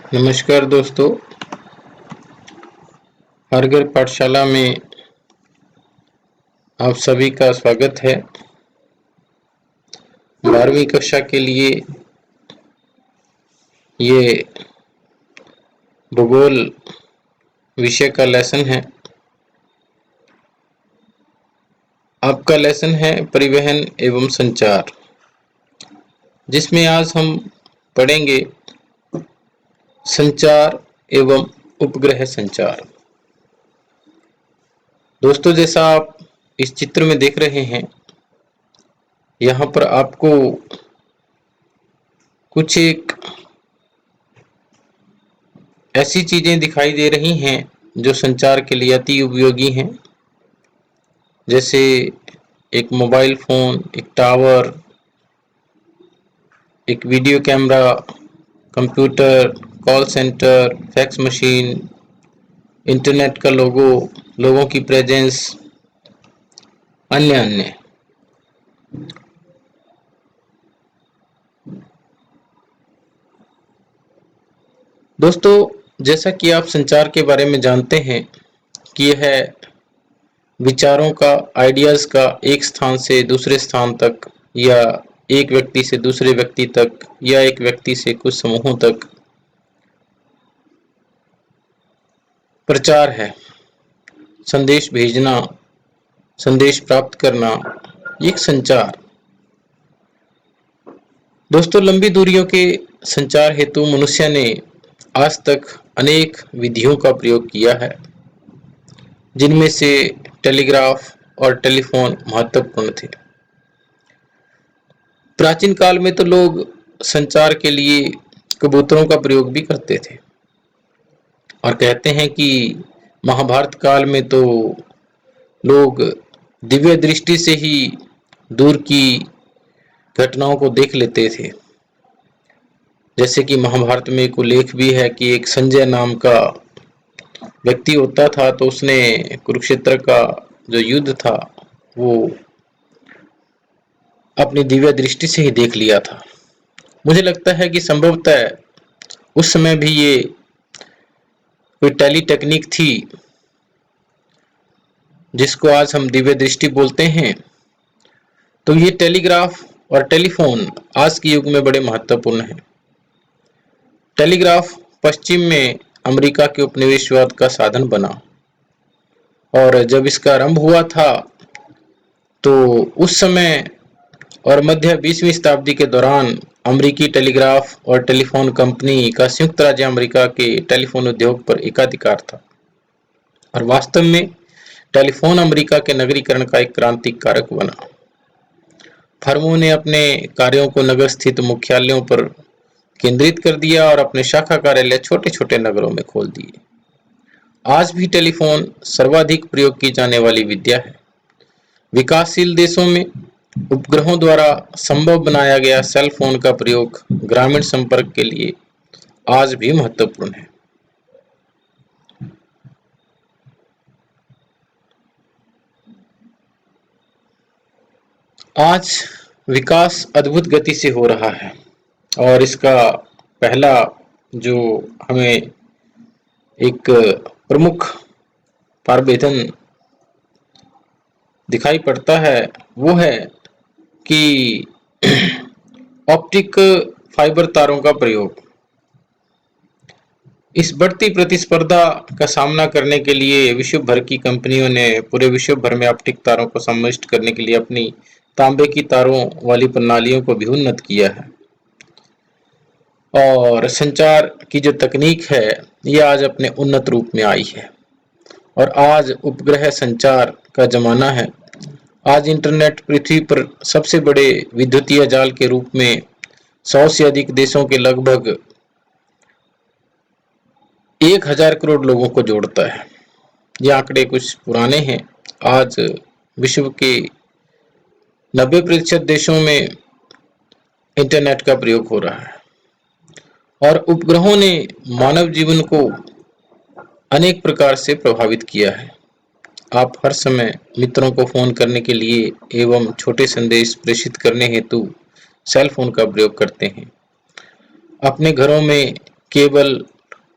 नमस्कार दोस्तों, हर घर पाठशाला में आप सभी का स्वागत है। 12वीं कक्षा के लिए ये भूगोल विषय का लेसन है। आपका लेसन है परिवहन एवं संचार, जिसमें आज हम पढ़ेंगे संचार एवं उपग्रह संचार। दोस्तों, जैसा आप इस चित्र में देख रहे हैं, यहाँ पर आपको कुछ एक ऐसी चीजें दिखाई दे रही हैं जो संचार के लिए अति उपयोगी हैं, जैसे एक मोबाइल फोन, एक टावर, एक video camera, computer, call centre, fax machine, internet का लोगो, लोगों की प्रेजेंस, अन्य। दोस्तों, जैसा कि आप संचार के बारे में जानते हैं कि यह विचारों का, आइडियाज का एक स्थान से दूसरे स्थान तक, या एक व्यक्ति से दूसरे व्यक्ति तक, या एक व्यक्ति से कुछ समूहों तक प्रचार है। संदेश भेजना, संदेश प्राप्त करना, एक संचार। दोस्तों, लंबी दूरियों के संचार हेतु मनुष्य ने आज तक अनेक विधियों का प्रयोग किया है, जिनमें से टेलीग्राफ और टेलीफोन महत्वपूर्ण थे। प्राचीन काल में तो लोग संचार के लिए कबूतरों का प्रयोग भी करते थे, और कहते हैं कि महाभारत काल में तो लोग दिव्य दृष्टि से ही दूर की घटनाओं को देख लेते थे। जैसे कि महाभारत में एक उल्लेख भी है कि एक संजय नाम का व्यक्ति होता था, तो उसने कुरुक्षेत्र का जो युद्ध था वो अपनी दिव्य दृष्टि से ही देख लिया था। मुझे लगता है कि संभवतः उस समय भी ये कोई टेली टेक्निक थी, जिसको आज हम दिव्य दृष्टि बोलते हैं। तो ये टेलीग्राफ और टेलीफोन आज के युग में बड़े महत्वपूर्ण हैं। टेलीग्राफ पश्चिम में अमेरिका के उपनिवेशवाद का साधन बना, और जब इसका आरंभ हुआ था तो उस समय और मध्य 20वीं शताब्दी के दौरान अमेरिकी टेलीग्राफ और टेलीफोन कंपनी का संयुक्त राज्य अमेरिका के टेलीफोन उद्योग पर एकाधिकार था, और वास्तव में टेलीफोन अमेरिका के नगरीकरण का एक क्रांतिक कारक बना। फर्मों ने अपने कार्यों को नगर स्थित मुख्यालयों पर केंद्रित कर दिया और अपने शाखा कार्यालय छोटे छोटे नगरों में खोल दिए। आज भी टेलीफोन सर्वाधिक प्रयोग की जाने वाली विद्या है। विकासशील देशों में उपग्रहों द्वारा संभव बनाया गया सेल फोन का प्रयोग ग्रामीण संपर्क के लिए आज भी महत्वपूर्ण है। आज विकास अद्भुत गति से हो रहा है, और इसका पहला जो हमें एक प्रमुख पारवेधन दिखाई पड़ता है वो है कि ऑप्टिक फाइबर तारों का प्रयोग। इस बढ़ती प्रतिस्पर्धा का सामना करने के लिए विश्व भर की कंपनियों ने पूरे विश्व भर में ऑप्टिक तारों को समाविष्ट करने के लिए अपनी तांबे की तारों वाली प्रणालियों को भी उन्नत किया है। और संचार की जो तकनीक है ये आज अपने उन्नत रूप में आई है, और आज उपग्रह संचार का जमाना है। आज इंटरनेट पृथ्वी पर सबसे बड़े विद्युतीय जाल के रूप में 100 से अधिक देशों के लगभग 1000 करोड़ लोगों को जोड़ता है। ये आंकड़े कुछ पुराने हैं। आज विश्व के 90% देशों में इंटरनेट का प्रयोग हो रहा है, और उपग्रहों ने मानव जीवन को अनेक प्रकार से प्रभावित किया है। आप हर समय मित्रों को फोन करने के लिए एवं छोटे संदेश प्रेषित करने हेतु सेल फोन का प्रयोग करते हैं। अपने घरों में केबल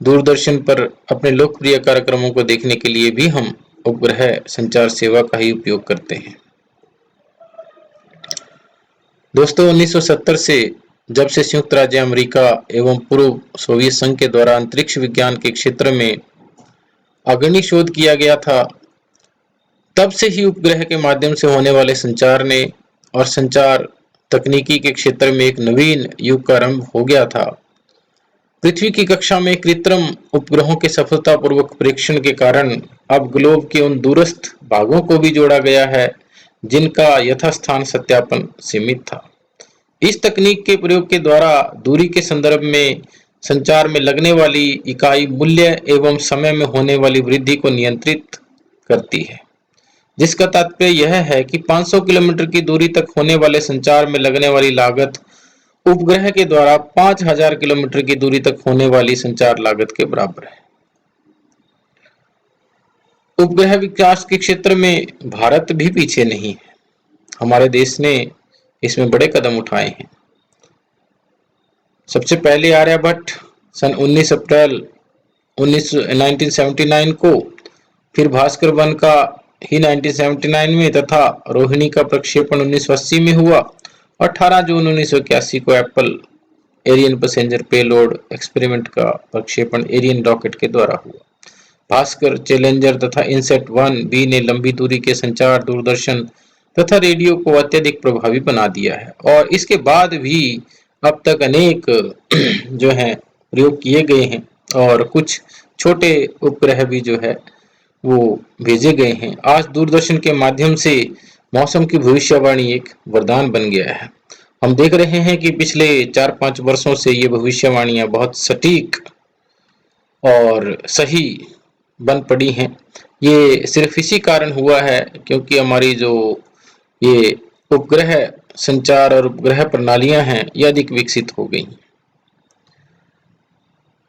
दूरदर्शन पर अपने लोकप्रिय कार्यक्रमों को देखने के लिए भी हम उपग्रह संचार सेवा का ही उपयोग करते हैं। दोस्तों, 1970 से जब से संयुक्त राज्य अमेरिका एवं पूर्व सोवियत संघ के द्वारा अंतरिक्ष विज्ञान के क्षेत्र में अग्रणी शोध किया गया था, तब से ही उपग्रह के माध्यम से होने वाले संचार ने और संचार तकनीकी के क्षेत्र में एक नवीन युग का आरंभ हो गया था। पृथ्वी की कक्षा में कृत्रिम उपग्रहों के सफलतापूर्वक परीक्षण के कारण अब ग्लोब के उन दूरस्थ भागों को भी जोड़ा गया है जिनका यथास्थान सत्यापन सीमित था। इस तकनीक के प्रयोग के द्वारा दूरी के संदर्भ में संचार में लगने वाली इकाई मूल्य एवं समय में होने वाली वृद्धि को नियंत्रित करती है, जिसका तात्पर्य यह है कि 500 किलोमीटर की दूरी तक होने वाले संचार में लगने वाली लागत उपग्रह के द्वारा 5000 किलोमीटर की दूरी तक होने वाली संचार लागत के बराबर है। उपग्रह विकास के क्षेत्र में भारत भी पीछे नहीं है। हमारे देश ने इसमें बड़े कदम उठाए हैं। सबसे पहले आर्यभट्ट सन 19 अप्रैल 1979 को, फिर भास्कर 1 का ही 1979 में तथा रोहिणी का प्रक्षेपण 1980 में हुआ। 18 जून 1981 को APPLE Ariane passenger payload experiment का प्रक्षेपण एरियन रॉकेट के द्वारा हुआ। भास्कर, चैलेंजर तथा इनसेट 1B ने लंबी दूरी के संचार, दूरदर्शन तथा रेडियो को अत्यधिक प्रभावी बना दिया है और इसके बाद भी अब तक अनेक जो है प्रयोग किए गए हैं और कुछ छोटे उपग्रह भी जो है वो भेजे गए हैं। आज दूरदर्शन के माध्यम से मौसम की भविष्यवाणी एक वरदान बन गया है। हम देख रहे हैं कि पिछले 4-5 वर्षों से ये भविष्यवाणियां बहुत सटीक और सही बन पड़ी हैं। ये सिर्फ इसी कारण हुआ है क्योंकि हमारी जो ये उपग्रह संचार और उपग्रह प्रणालियां हैं ये अधिक विकसित हो गई।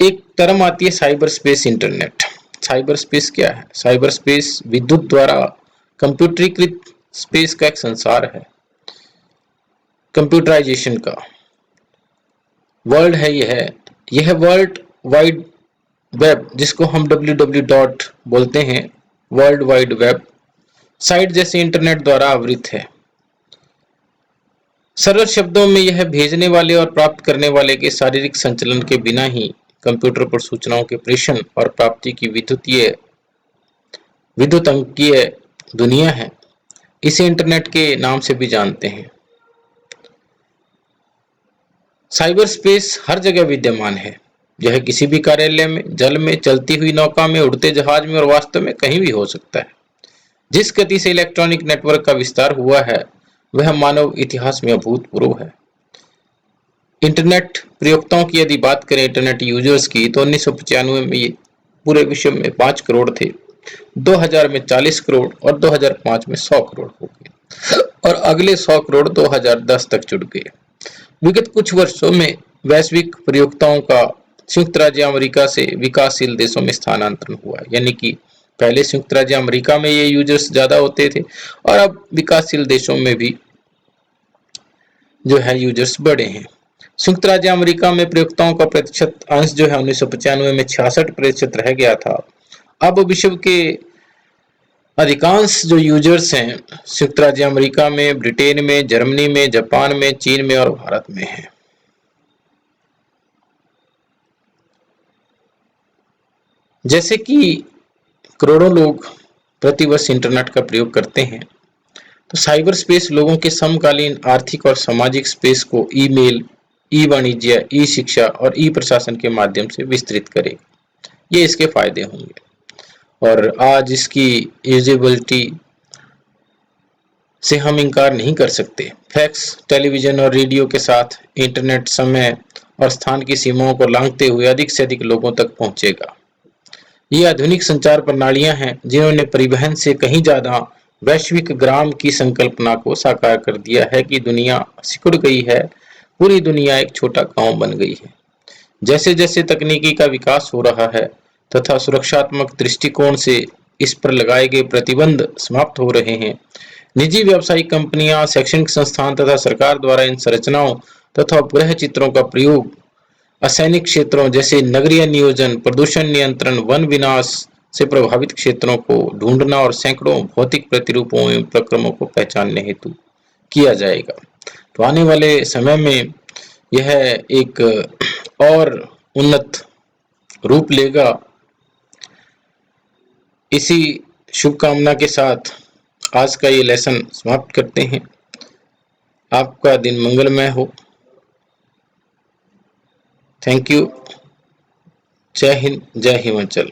एक टर्म आती है cyber space internet. Cyber space क्या है? साइबर स्पेस विद्युत द्वारा कंप्यूटरीकृत स्पेस का एक संसार है, कंप्यूटराइजेशन का वर्ल्ड है। यह वर्ल्ड वाइड वेब, जिसको हम www बोलते हैं, वर्ल्ड वाइड वेब साइट जैसे इंटरनेट द्वारा आवृत है। सरल शब्दों में यह भेजने वाले और प्राप्त करने वाले के शारीरिक संचलन के बिना ही कंप्यूटर पर सूचनाओं के प्रेषण और प्राप्ति की विद्युत अंकीय दुनिया है। इसे इंटरनेट के नाम से भी जानते हैं। साइबर स्पेस हर जगह विद्यमान है। यह किसी भी कार्यालय में, जल में, चलती हुई नौका में, उड़ते जहाज में और वास्तव में कहीं भी हो सकता है। जिस गति से इलेक्ट्रॉनिक नेटवर्क का विस्तार हुआ है वह मानव इतिहास में अभूतपूर्व है। इंटरनेट प्रयोक्ताओं की यदि बात करें, इंटरनेट यूजर्स की, तो 1995 में ये पूरे विश्व में 5 करोड़ थे, 2000 में 40 करोड़ और 2005 में 100 करोड़ हो गए और अगले 100 करोड़ 2010 तक जुड़ गए। विगत कुछ वर्षों में वैश्विक प्रयोक्ताओं का संयुक्त राज्य अमेरिका से विकासशील देशों में स्थानांतरण हुआ, यानी कि पहले संयुक्त राज्य अमेरिका में ये यूजर्स ज्यादा होते थे और अब विकासशील देशों में भी जो है यूजर्स बढ़े हैं। संयुक्त राज्य अमेरिका में प्रयोक्ताओं का प्रतिशत अंश जो है 1995 में 66% रह गया था। अब विश्व के अधिकांश जो यूजर्स हैं संयुक्त राज्य अमेरिका में, ब्रिटेन में, जर्मनी में, जापान में, चीन में और भारत में हैं। जैसे कि करोड़ों लोग प्रतिवर्ष इंटरनेट का प्रयोग करते हैं, तो साइबर स्पेस लोगों के समकालीन आर्थिक और सामाजिक स्पेस को ईमेल, ई वाणिज्य, ई शिक्षा और ई प्रशासन के माध्यम से विस्तृत करेगा। ये इसके फायदे होंगे और आज इसकी यूजेबिलिटी से हम इनकार नहीं कर सकते। फैक्स, टेलीविजन और रेडियो के साथ इंटरनेट समय और स्थान की सीमाओं को लांघते हुए अधिक से अधिक लोगों तक पहुंचेगा। ये आधुनिक संचार प्रणालियां हैं जिन्होंने परिवहन से कहीं ज्यादा वैश्विक ग्राम की संकल्पना को साकार कर दिया है कि दुनिया सिकुड़ गई है, पूरी दुनिया एक छोटा गांव बन गई है। जैसे जैसे तकनीकी का विकास हो रहा है तथा सुरक्षात्मक दृष्टिकोण से इस पर लगाए गए प्रतिबंध समाप्त हो रहे हैं, निजी व्यावसायिक कंपनियां, शैक्षणिक संस्थान तथा सरकार द्वारा इन संरचनाओं तथा उपग्रह चित्रों का प्रयोग असैनिक क्षेत्रों जैसे नगरीय नियोजन, प्रदूषण नियंत्रण, वन विनाश से प्रभावित क्षेत्रों को ढूंढना और सैकड़ों भौतिक प्रतिरूपों एवं प्रक्रमों को पहचानने हेतु किया जाएगा। तो आने वाले समय में यह एक और उन्नत रूप लेगा। इसी शुभकामना के साथ आज का ये लेसन समाप्त करते हैं। आपका दिन मंगलमय हो। Thank you. जय हिंद, जय हिमाचल।